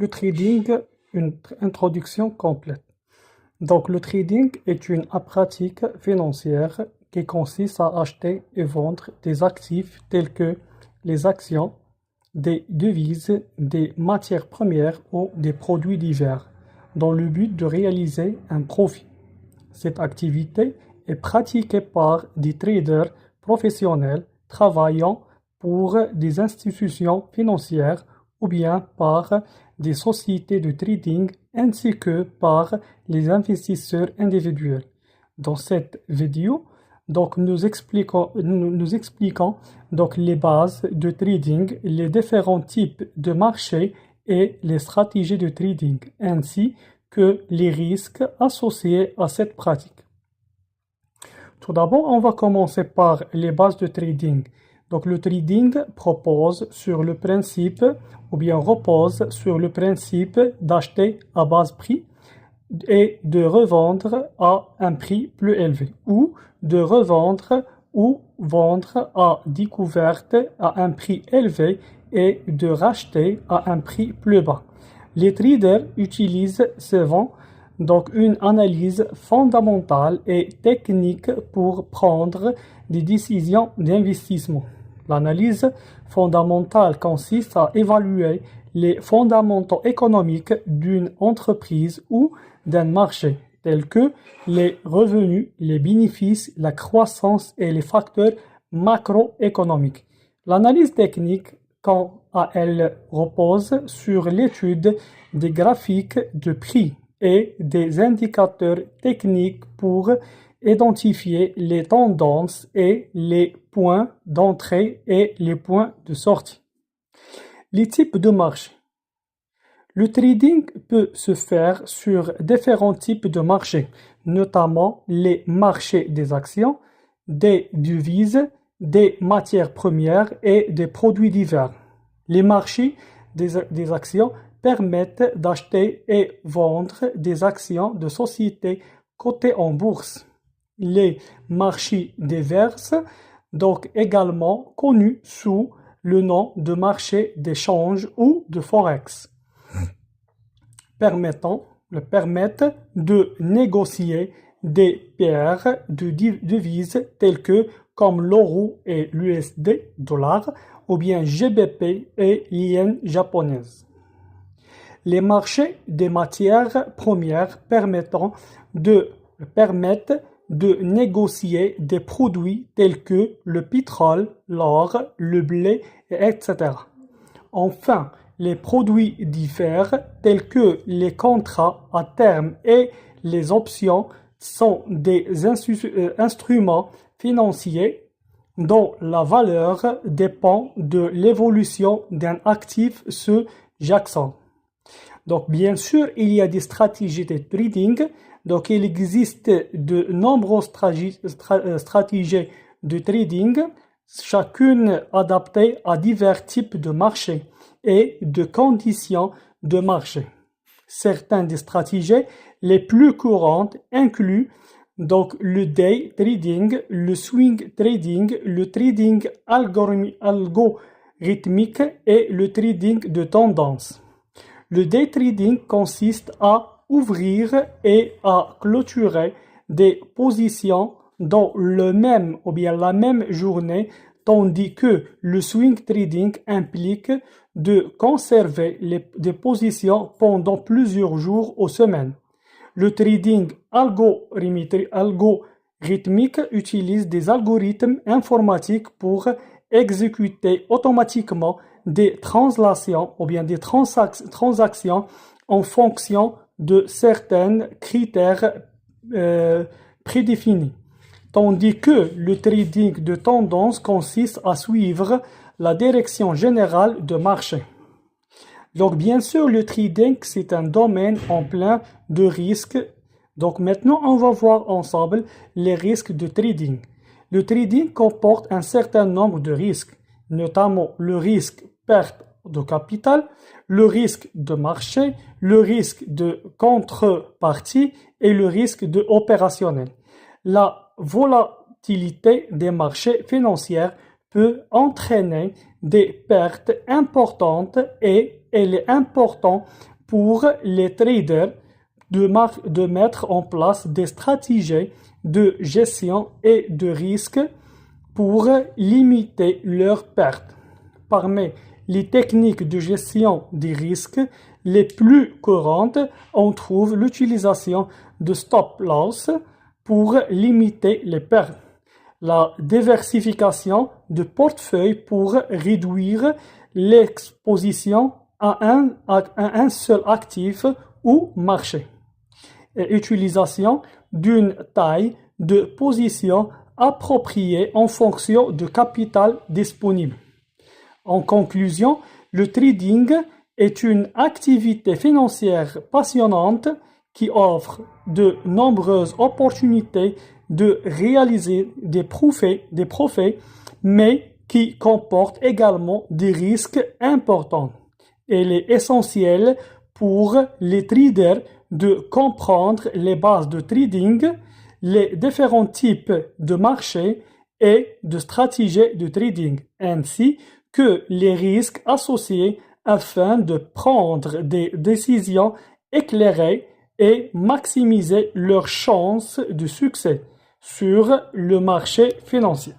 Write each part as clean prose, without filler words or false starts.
Le trading, une introduction complète. Donc, le trading est une pratique financière qui consiste à acheter et vendre des actifs tels que les actions, des devises, des matières premières ou des produits divers, dans le but de réaliser un profit. Cette activité est pratiquée par des traders professionnels travaillant pour des institutions financières ou bien par des sociétés de trading ainsi que par les investisseurs individuels. Dans cette vidéo, nous expliquons donc les bases de trading, les différents types de marchés et les stratégies de trading, ainsi que les risques associés à cette pratique. Tout d'abord, on va commencer par les bases de trading. Donc, le trading repose sur le principe d'acheter à bas prix et de revendre à un prix plus élevé, ou de revendre ou vendre à découverte à un prix élevé et de racheter à un prix plus bas. Les traders utilisent souvent donc une analyse fondamentale et technique pour prendre des décisions d'investissement. L'analyse fondamentale consiste à évaluer les fondamentaux économiques d'une entreprise ou d'un marché, tels que les revenus, les bénéfices, la croissance et les facteurs macroéconomiques. L'analyse technique, quant à elle, repose sur l'étude des graphiques de prix et des indicateurs techniques pour identifier les tendances et les points d'entrée et les points de sortie. Les types de marché. Le trading peut se faire sur différents types de marchés, notamment les marchés des actions, des devises, des matières premières et des produits divers. Les marchés des actions permettent d'acheter et vendre des actions de sociétés cotées en bourse. Les marchés divers, donc également connus sous le nom de marché d'échange ou de forex, permettent de négocier des paires de devises telles que comme l'euro et l'USD dollar ou bien GBP et l'yen japonaise. Les marchés des matières premières permettent de négocier des produits tels que le pétrole, l'or, le blé, etc. Enfin, les produits divers tels que les contrats à terme et les options sont des instruments financiers dont la valeur dépend de l'évolution d'un actif sous-jacent. Donc, bien sûr, il y a des stratégies de trading. Donc, il existe de nombreuses stratégies de trading, chacune adaptée à divers types de marchés et de conditions de marché. Certaines des stratégies les plus courantes incluent donc le day trading, le swing trading, le trading algorithmique et le trading de tendance. Le day trading consiste à ouvrir et à clôturer des positions dans la même journée, tandis que le swing trading implique de conserver des positions pendant plusieurs jours ou semaines. Le trading algorithmique utilise des algorithmes informatiques pour exécuter automatiquement des translations ou bien des transactions en fonction de certains critères prédéfinis. Tandis que le trading de tendance consiste à suivre la direction générale de marché. Donc, bien sûr, le trading, c'est un domaine en plein de risques. Donc, maintenant, on va voir ensemble les risques de trading. Le trading comporte un certain nombre de risques, notamment le risque perte de capital, le risque de marché, le risque de contrepartie et le risque de opérationnel. La volatilité des marchés financiers peut entraîner des pertes importantes et il est important pour les traders de mettre en place des stratégies de gestion et de risque pour limiter leurs pertes. Parmi les techniques de gestion des risques les plus courantes, on trouve l'utilisation de stop loss pour limiter les pertes, la diversification de portefeuilles pour réduire l'exposition à un seul actif ou marché, et utilisation d'une taille de position appropriée en fonction du capital disponible. En conclusion, le trading est une activité financière passionnante qui offre de nombreuses opportunités de réaliser des profits, mais qui comporte également des risques importants. Il est essentiel pour les traders de comprendre les bases de trading, les différents types de marchés et de stratégies de trading, ainsi que les risques associés afin de prendre des décisions éclairées et maximiser leurs chances de succès sur le marché financier.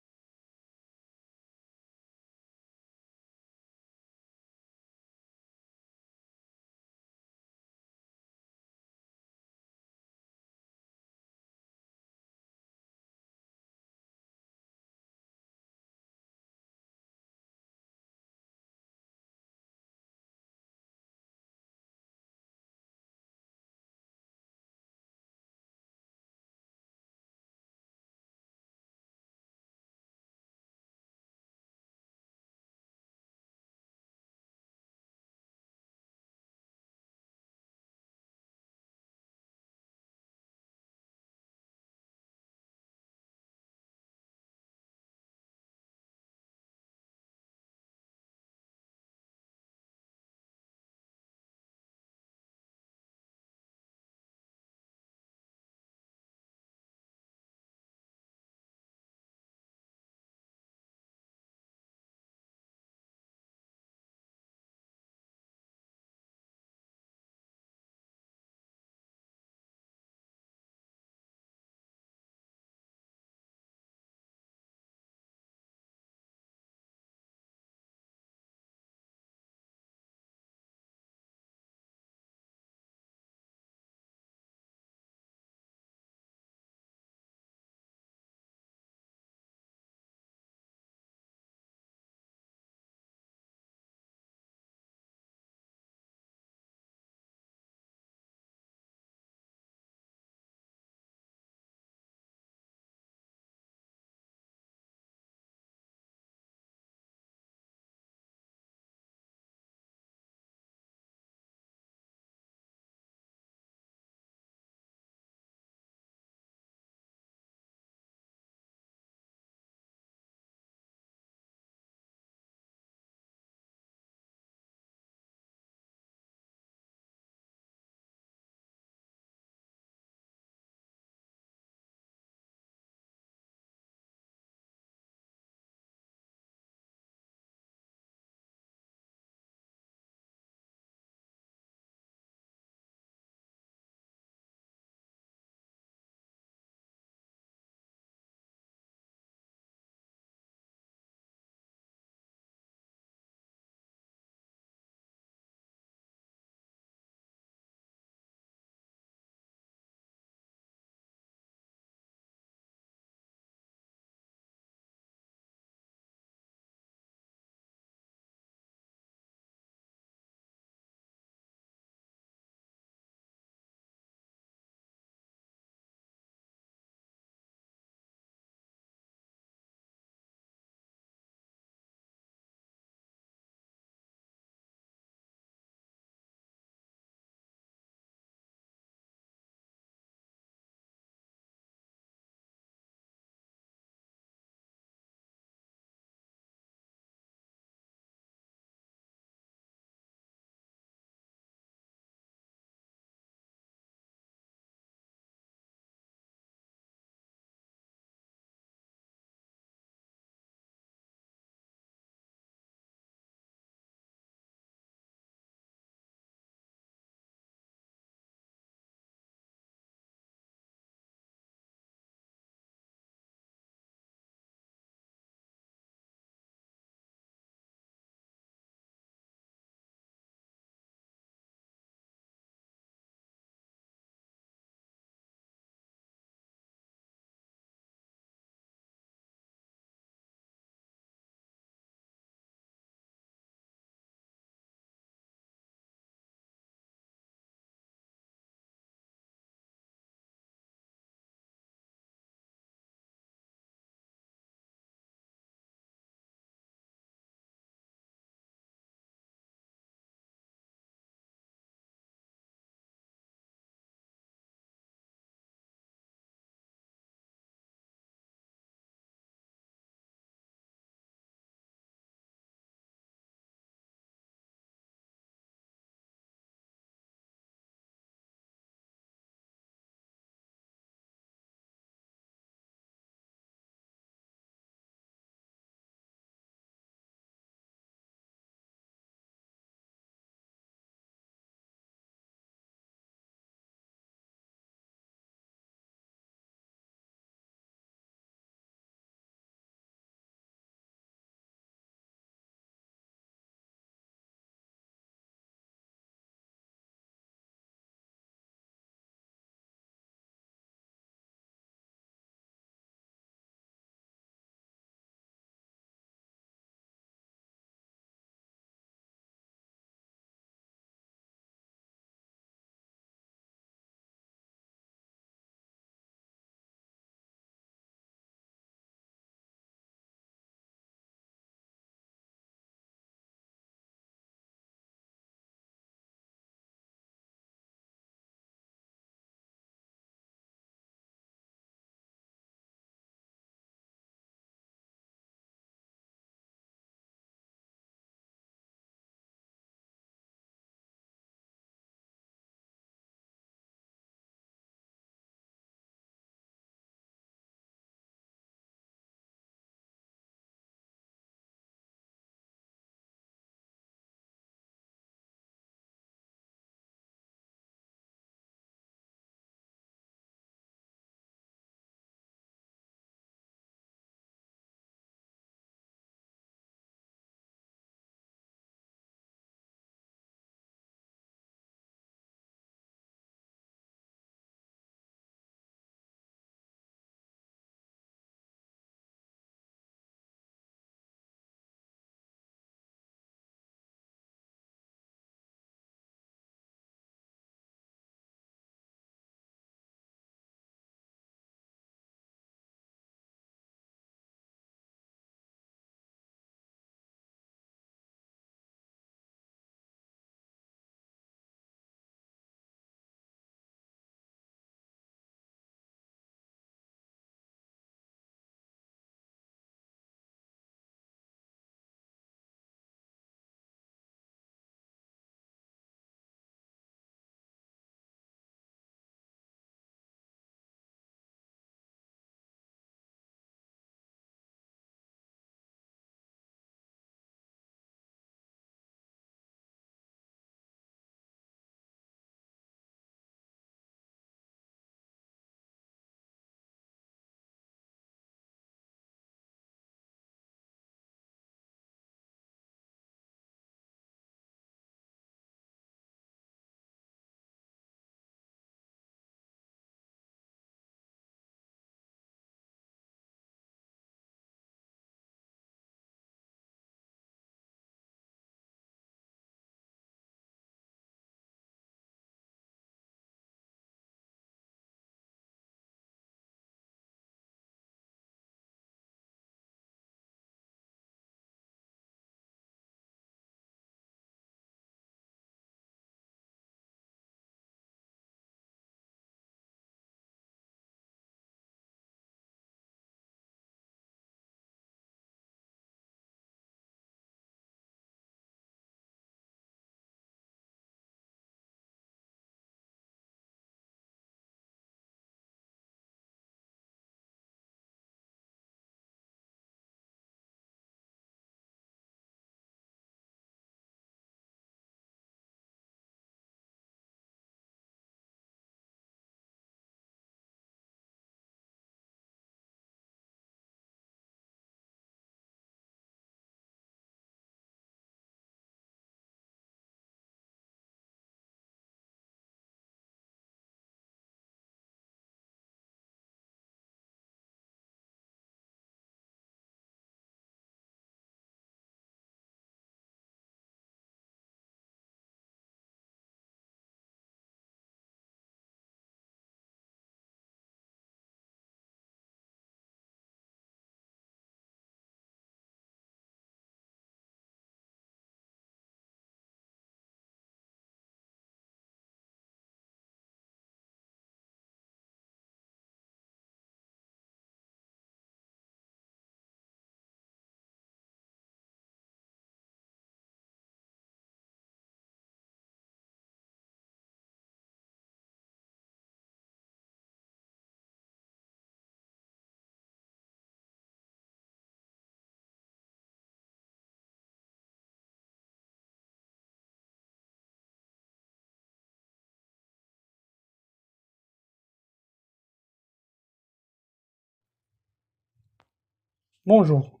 Bonjour.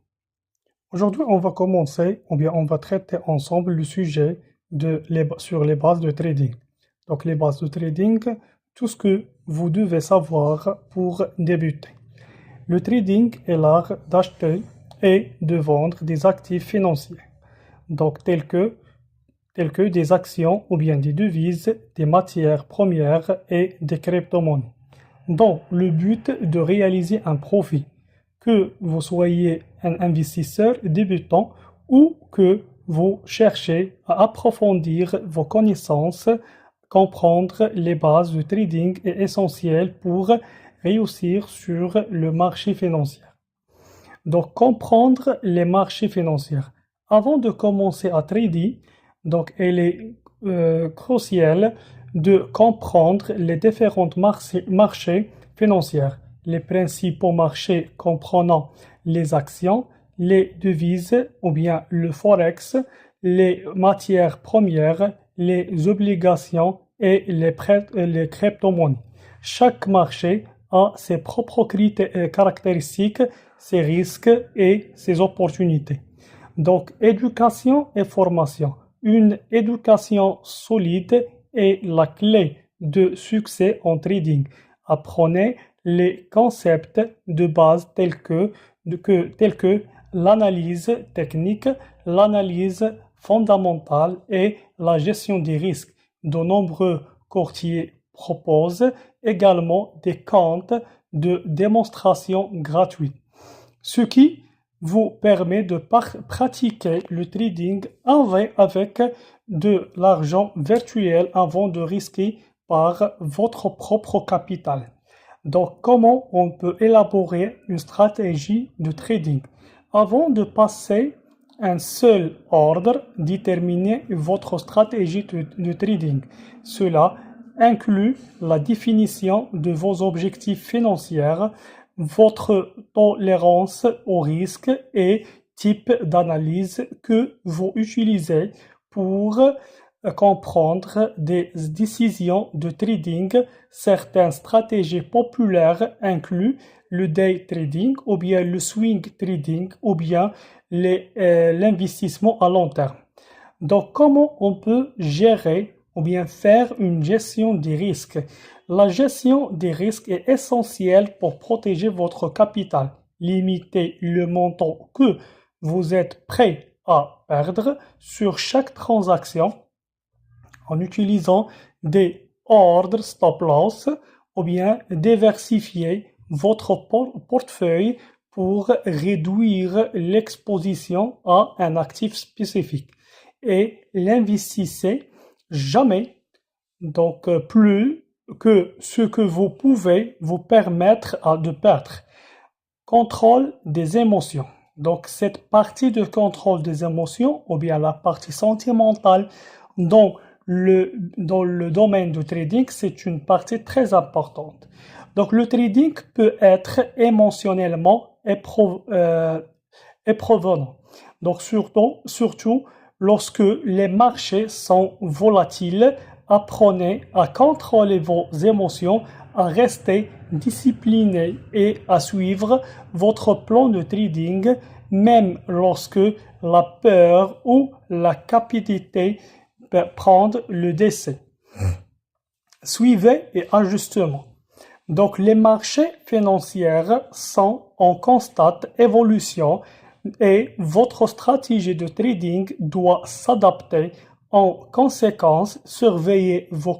Aujourd'hui, on va commencer, ou bien on va traiter ensemble le sujet sur les bases de trading. Donc, les bases de trading, tout ce que vous devez savoir pour débuter. Le trading est l'art d'acheter et de vendre des actifs financiers, donc tels que des actions ou bien des devises, des matières premières et des crypto-monnaies, dans le but de réaliser un profit, que vous soyez un investisseur débutant ou que vous cherchez à approfondir vos connaissances. Comprendre les bases du trading est essentiel pour réussir sur le marché financier. Donc, comprendre les marchés financiers. Avant de commencer à trader, donc, il est crucial de comprendre les différents marchés financiers. Les principaux marchés comprenant les actions, les devises ou bien le forex, les matières premières, les obligations et les crypto-monnaies. Chaque marché a ses propres caractéristiques, ses risques et ses opportunités. Donc, éducation et formation. Une éducation solide est la clé de succès en trading. Apprenez les concepts de base tels que l'analyse technique, l'analyse fondamentale et la gestion des risques. De nombreux courtiers proposent également des comptes de démonstration gratuits, ce qui vous permet de pratiquer le trading avec de l'argent virtuel avant de risquer par votre propre capital. Donc, comment on peut élaborer une stratégie de trading? Avant de passer un seul ordre, déterminez votre stratégie de trading. Cela inclut la définition de vos objectifs financiers, votre tolérance au risque et type d'analyse que vous utilisez pour comprendre des décisions de trading. Certaines stratégies populaires incluent le day trading ou bien le swing trading ou bien l'investissement à long terme. Donc, comment on peut gérer ou bien faire une gestion des risques? La gestion des risques est essentielle pour protéger votre capital. Limitez le montant que vous êtes prêt à perdre sur chaque transaction en utilisant des ordres stop loss ou bien diversifier votre portefeuille pour réduire l'exposition à un actif spécifique. Et l'investissez jamais, donc plus que ce que vous pouvez vous permettre de perdre. Contrôle des émotions. Donc cette partie de contrôle des émotions, ou bien la partie sentimentale dans le domaine du trading, c'est une partie très importante. Donc le trading peut être émotionnellement éprouvant. Donc surtout lorsque les marchés sont volatiles, apprenez à contrôler vos émotions, à rester discipliné et à suivre votre plan de trading, même lorsque la peur ou la capacité prend le décès. Suivez et ajustement. Donc les marchés financiers sont en constante évolution et votre stratégie de trading doit s'adapter. En conséquence, surveillez vos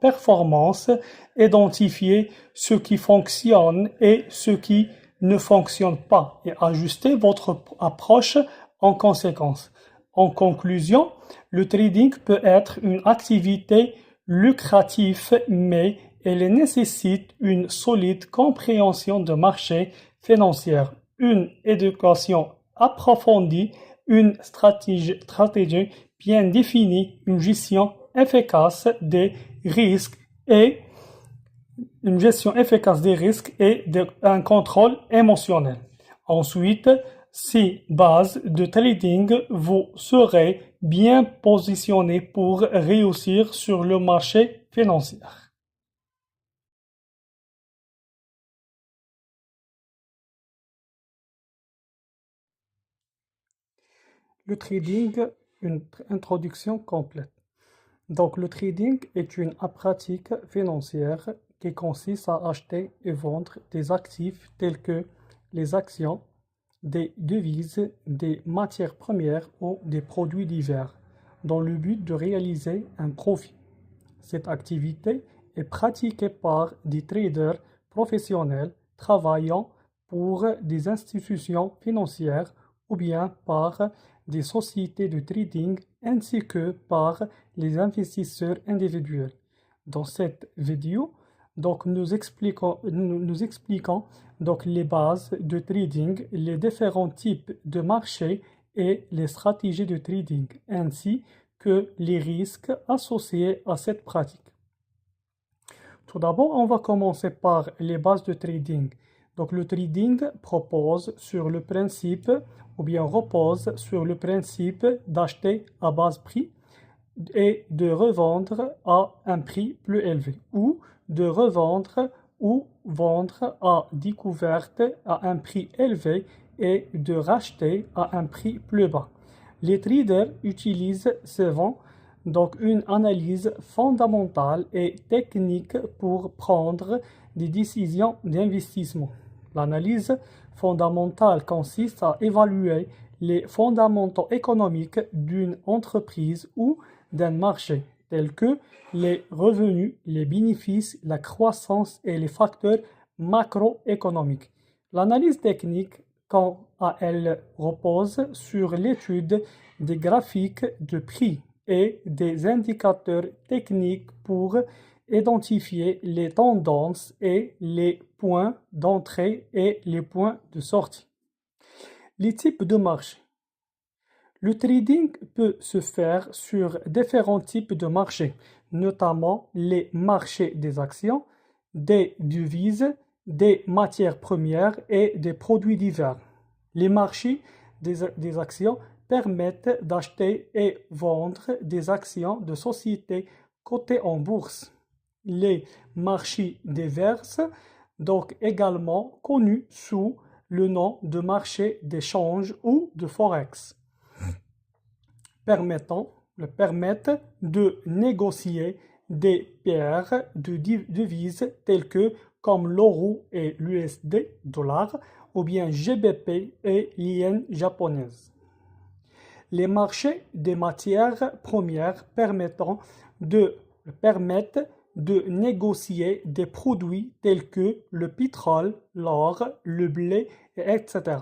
performances, identifiez ce qui fonctionne et ce qui ne fonctionne pas et ajustez votre approche en conséquence. En conclusion, le trading peut être une activité lucrative, mais elle nécessite une solide compréhension de marché financier, une éducation approfondie, une stratégie bien définie, une gestion efficace des risques et un contrôle émotionnel. Ensuite, ces bases de trading, vous serez bien positionné pour réussir sur le marché financier. Le trading, une introduction complète. Donc, le trading est une pratique financière qui consiste à acheter et vendre des actifs tels que les actions, des devises, des matières premières ou des produits divers, dans le but de réaliser un profit. Cette activité est pratiquée par des traders professionnels travaillant pour des institutions financières ou bien par des sociétés de trading ainsi que par les investisseurs individuels. Dans cette vidéo, donc nous expliquons donc les bases de trading, les différents types de marchés et les stratégies de trading, ainsi que les risques associés à cette pratique. Tout d'abord, on va commencer par les bases de trading. Donc le trading repose sur le principe d'acheter à base prix et de revendre à un prix plus élevé ou de revendre ou vendre à découverte à un prix élevé et de racheter à un prix plus bas. Les traders utilisent souvent donc une analyse fondamentale et technique pour prendre des décisions d'investissement. L'analyse fondamentale consiste à évaluer les fondamentaux économiques d'une entreprise ou d'un marché, tels que les revenus, les bénéfices, la croissance et les facteurs macroéconomiques. L'analyse technique, quant à elle, repose sur l'étude des graphiques de prix et des indicateurs techniques pour identifier les tendances et les points d'entrée et les points de sortie. Les types de marché. Le trading peut se faire sur différents types de marchés, notamment les marchés des actions, des devises, des matières premières et des produits divers. Les marchés des actions permettent d'acheter et vendre des actions de sociétés cotées en bourse. Les marchés divers, donc également connus sous le nom de marché d'échange ou de forex, permettent de négocier des paires de devises telles que comme l'euro et l'USD dollar ou bien GBP et l'yen japonaise. Les marchés des matières premières permettent de négocier des produits tels que le pétrole, l'or, le blé, etc.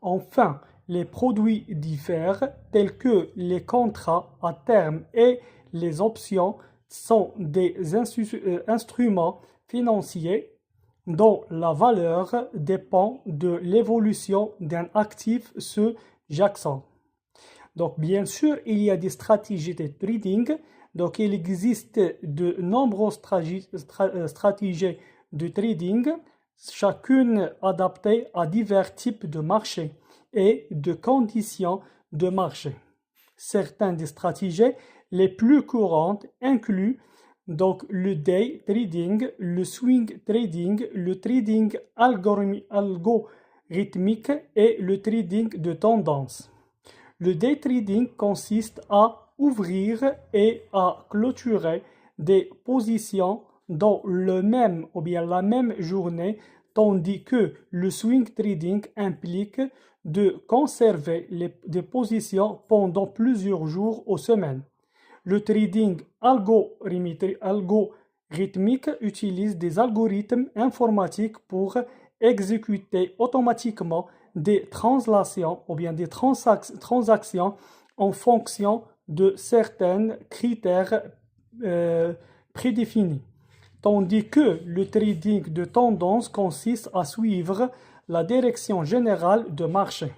Enfin, les produits divers tels que les contrats à terme et les options sont des instruments financiers dont la valeur dépend de l'évolution d'un actif sous-jacent. Donc, bien sûr, il y a des stratégies de trading. Donc, il existe de nombreuses stratégies de trading, chacune adaptée à divers types de marchés et de conditions de marché. Certaines des stratégies les plus courantes incluent donc le day trading, le swing trading, le trading algorithmique et le trading de tendance. Le day trading consiste à ouvrir et à clôturer des positions dans la même journée, tandis que le swing trading implique de conserver des positions pendant plusieurs jours ou semaines. Le trading algorithmique utilise des algorithmes informatiques pour exécuter automatiquement des translations ou bien des transactions en fonction de certains critères prédéfinis. Tandis que le trading de tendance consiste à suivre la direction générale de marché.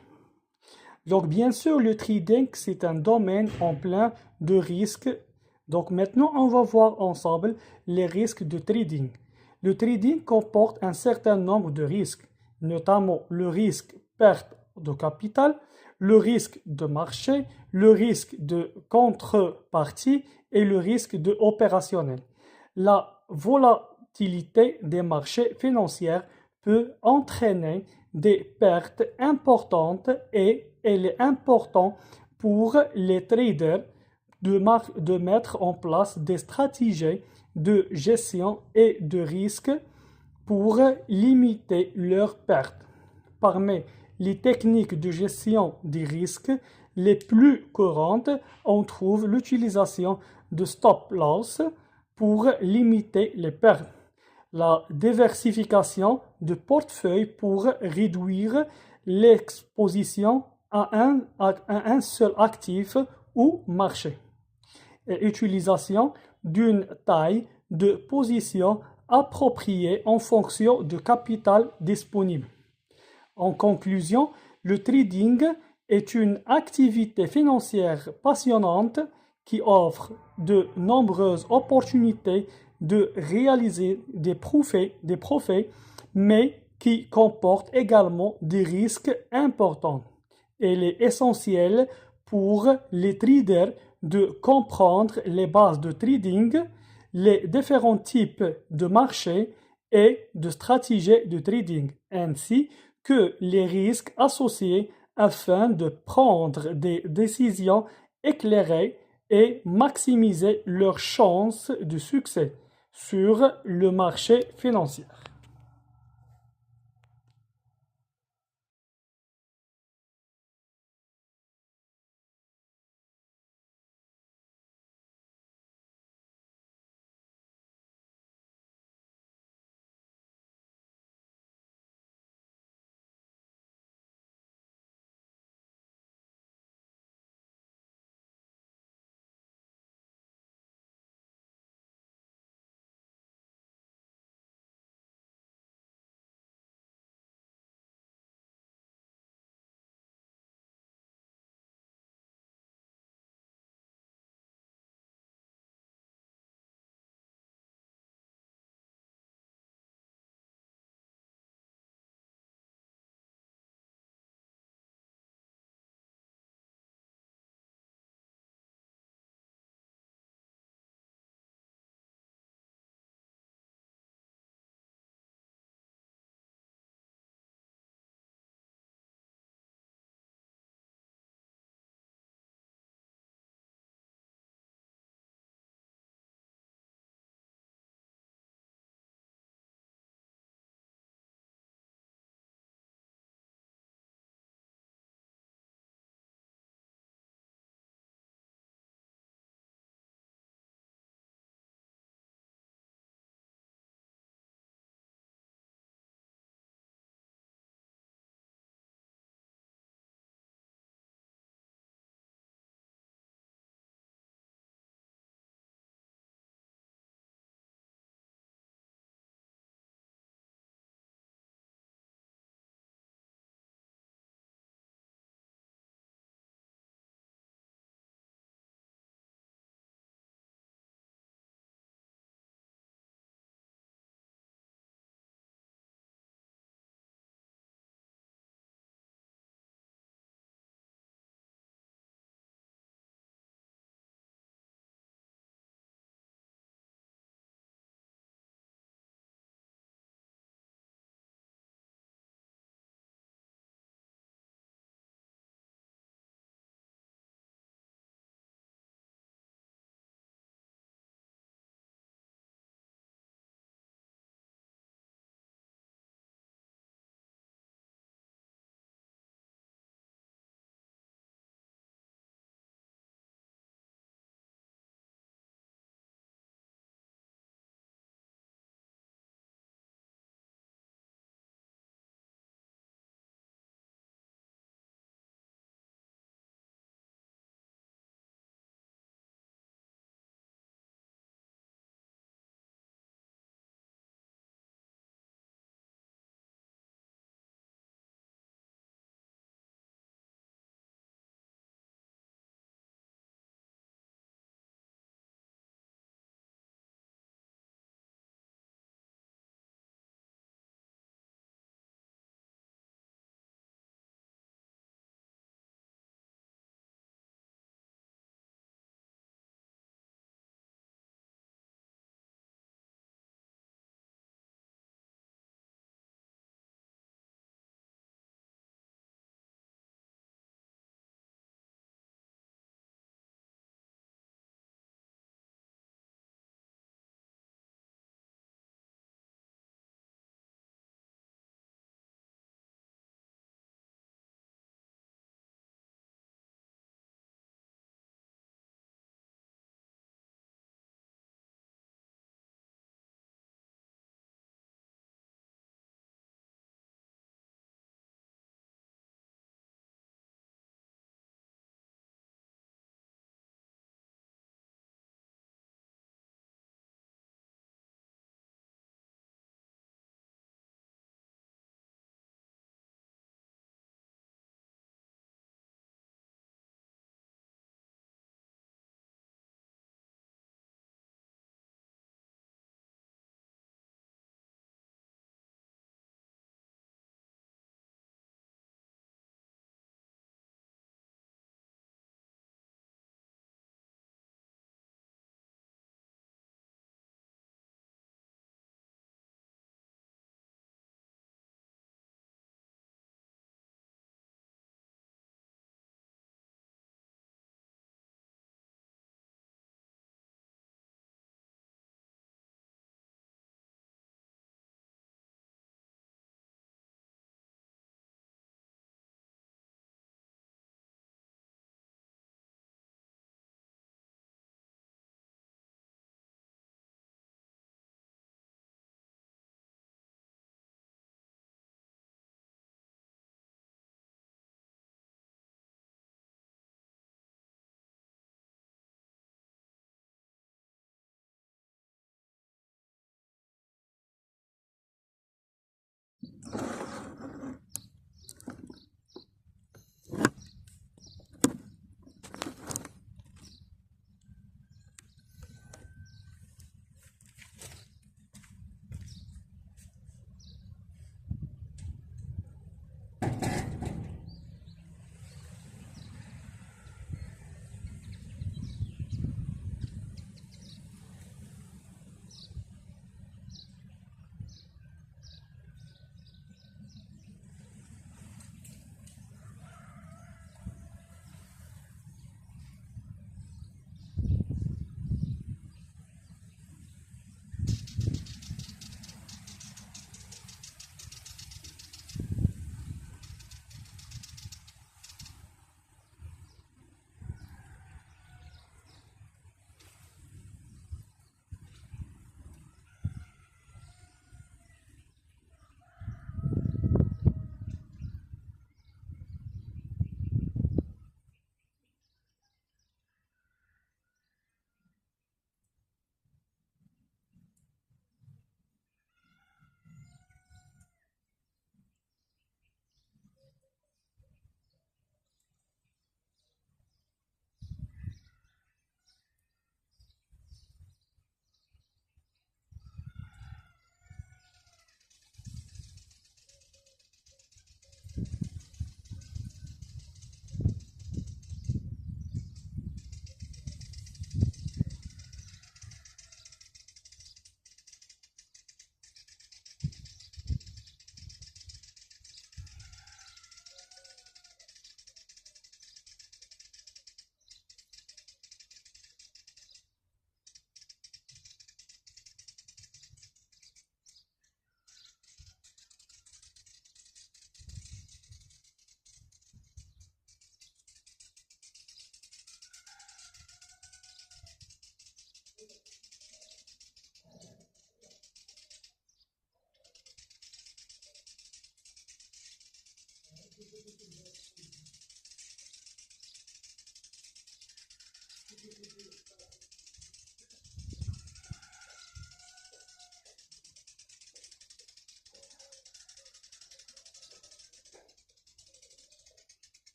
Donc, bien sûr, le trading, c'est un domaine en plein de risques. Donc, maintenant, on va voir ensemble les risques de trading. Le trading comporte un certain nombre de risques, notamment le risque perte de capital, le risque de marché, le risque de contrepartie et le risque de opérationnel. La volatilité des marchés financiers peut entraîner des pertes importantes et il est important pour les traders de mettre en place des stratégies de gestion et de risque pour limiter leurs pertes. Parmi les techniques de gestion des risques les plus courantes, on trouve l'utilisation de stop loss pour limiter les pertes, la diversification de portefeuilles pour réduire l'exposition à un seul actif ou marché, et utilisation d'une taille de position appropriée en fonction du capital disponible. En conclusion, le trading est une activité financière passionnante qui offre de nombreuses opportunités de réaliser des profits, mais qui comporte également des risques importants. Il est essentiel pour les traders de comprendre les bases de trading, les différents types de marchés et de stratégies de trading, ainsi que les risques associés afin de prendre des décisions éclairées et maximiser leurs chances de succès sur le marché financier.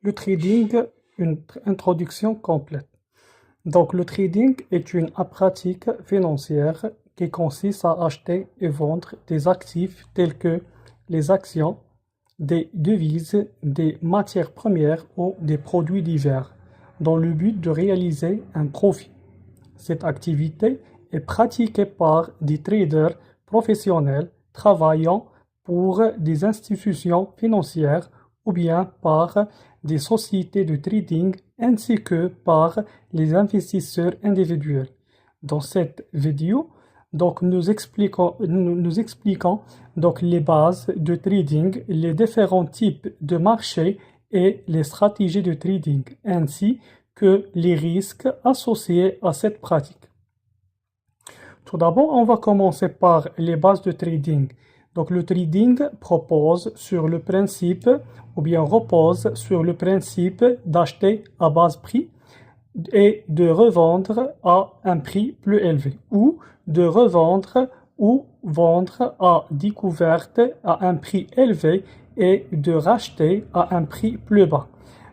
Le trading, une introduction complète. Donc le trading est une pratique financière qui consiste à acheter et vendre des actifs tels que les actions, des devises, des matières premières ou des produits divers, dans le but de réaliser un profit. Cette activité est pratiquée par des traders professionnels travaillant pour des institutions financières ou bien par des sociétés de trading ainsi que par les investisseurs individuels. Dans cette vidéo, donc nous expliquons donc les bases de trading, les différents types de marchés et les stratégies de trading, ainsi que les risques associés à cette pratique. Tout d'abord, on va commencer par les bases de trading. Donc le trading repose sur le principe d'acheter à bas prix et de revendre à un prix plus élevé, ou de revendre ou vendre à découverte à un prix élevé et de racheter à un prix plus bas.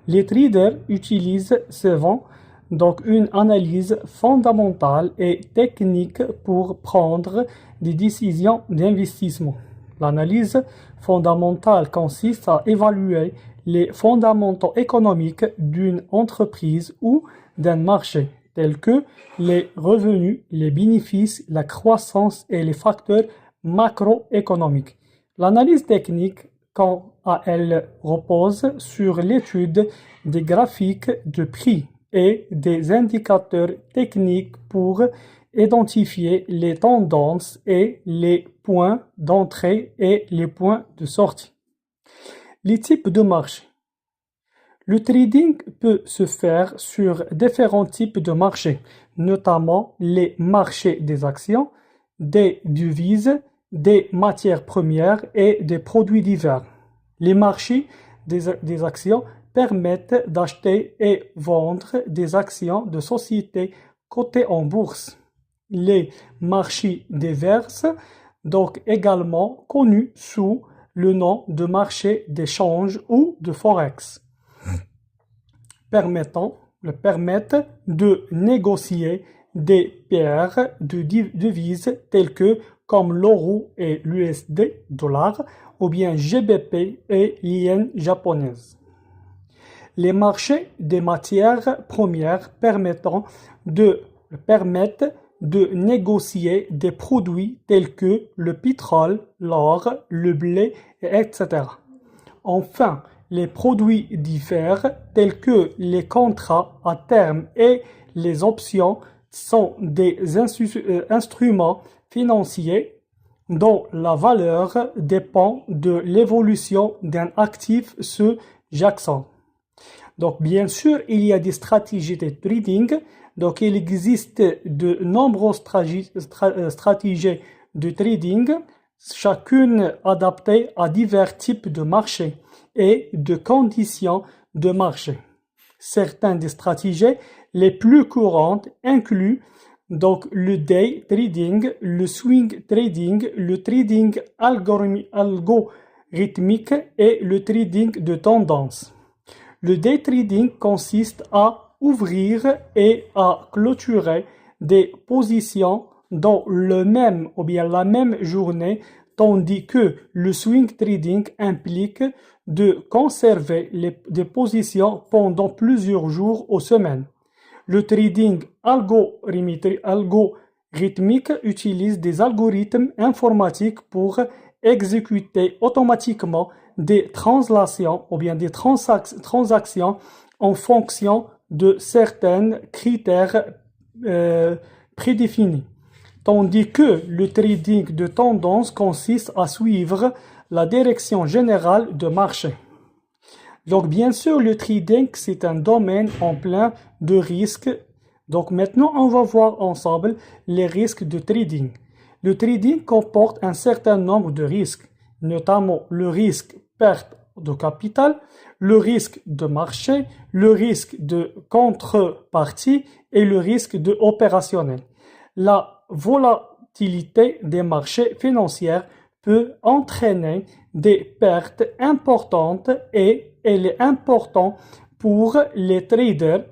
Les traders utilisent souvent donc une analyse fondamentale et technique pour prendre des décisions d'investissement. L'analyse fondamentale consiste à évaluer les fondamentaux économiques d'une entreprise ou d'un marché, tels que les revenus, les bénéfices, la croissance et les facteurs macroéconomiques. L'analyse technique, quant à elle, repose sur l'étude des graphiques de prix et des indicateurs techniques pour identifier les tendances et les points d'entrée et les points de sortie. Les types de marché. Le trading peut se faire sur différents types de marchés, notamment les marchés des actions, des devises, des matières premières et des produits divers. Les marchés des actions permettent d'acheter et vendre des actions de sociétés cotées en bourse. Les marchés divers, donc également connus sous le nom de marché d'échange ou de forex, permettent de négocier des paires de devises telles que comme l'euro et l'USD $, ou bien GBP et l'yen japonaise. Les marchés des matières premières permettent de négocier des produits tels que le pétrole, l'or, le blé, etc. Enfin, les produits divers tels que les contrats à terme et les options sont des instruments financiers dont la valeur dépend de l'évolution d'un actif sous-jacent. Donc, bien sûr, il y a des stratégies de trading. Donc, il existe de nombreuses stratégies de trading, chacune adaptée à divers types de marchés et de conditions de marché. Certaines des stratégies les plus courantes incluent donc le day trading, le swing trading, le trading algorithmique et le trading de tendance. Le day trading consiste à ouvrir et à clôturer des positions dans la même journée, tandis que le swing trading implique de conserver des positions pendant plusieurs jours ou semaines. Le trading algorithmique utilise des algorithmes informatiques pour exécuter automatiquement des translations ou bien des transactions en fonction de certains critères prédéfinis. Tandis que le trading de tendance consiste à suivre la direction générale de marché. Donc bien sûr, le trading, c'est un domaine en plein de risques. Donc maintenant, on va voir ensemble les risques de trading. Le trading comporte un certain nombre de risques, notamment le risque perte de capital, le risque de marché, le risque de contrepartie et le risque de opérationnel. La volatilité des marchés financiers peut entraîner des pertes importantes et il est important pour les traders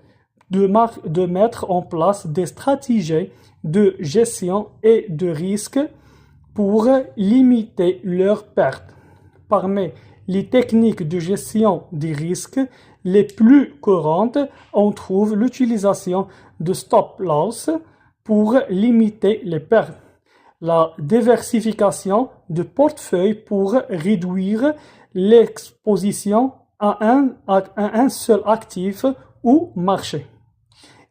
de mettre en place des stratégies de gestion et de risque pour limiter leurs pertes. Parmi les techniques de gestion des risques les plus courantes, on trouve l'utilisation de stop loss pour limiter les pertes, la diversification de portefeuilles pour réduire l'exposition à un seul actif ou marché,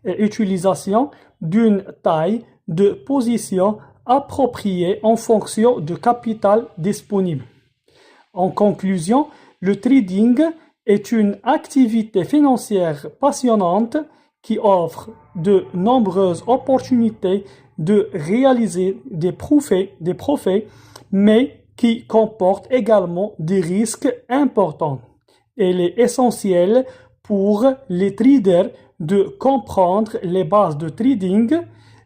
et utilisation d'une taille de position appropriée en fonction du capital disponible. En conclusion, le trading est une activité financière passionnante qui offre de nombreuses opportunités de réaliser des profits, mais qui comporte également des risques importants. Il est essentiel pour les traders de comprendre les bases de trading,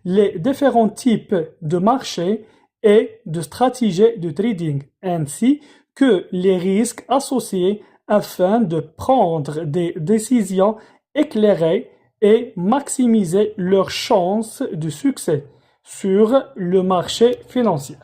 les différents types de marchés et de stratégies de trading, ainsi que les risques associés afin de prendre des décisions éclairées et maximiser leurs chances de succès sur le marché financier.